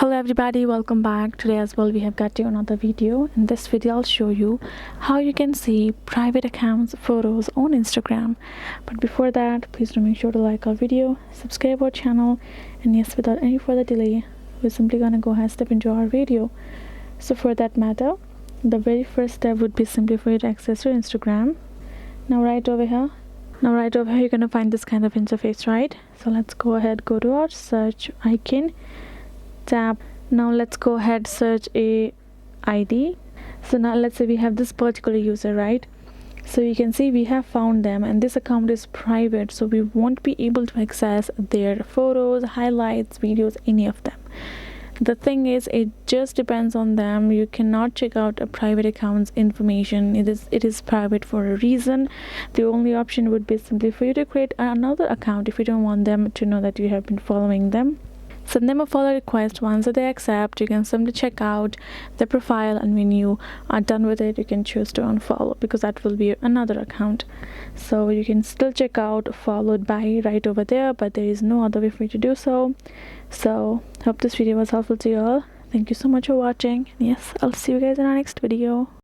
Hello everybody, welcome back. Today as well we have got you another video. In this video I'll show you how you can see private accounts photos on Instagram. But before that, please do make sure to like our video, subscribe our channel, and yes, without any further delay, we're simply gonna go ahead and step into our video. So for that matter, the very first step would be simply for you to access your Instagram. Now right over here you're gonna find this kind of interface, right? So let's go ahead, go to our search icon, tab. Now let's go ahead, search a ID. So now let's say we have this particular user, right? So you can see we have found them, and this account is private, so we won't be able to access their photos, highlights, videos, any of them. The thing is, it just depends on them. You cannot check out a private account's information. It is private for a reason. The only option would be simply for you to create another account if you don't want them to know that you have been following them. Send them a follow request. Once they accept, you can simply check out the profile, and when you are done with it, you can choose to unfollow, because that will be another account. So you can still check out followed by right over there, but there is no other way for you to do so. So hope this video was helpful to you all. Thank you so much for watching. Yes, I'll see you guys in our next video.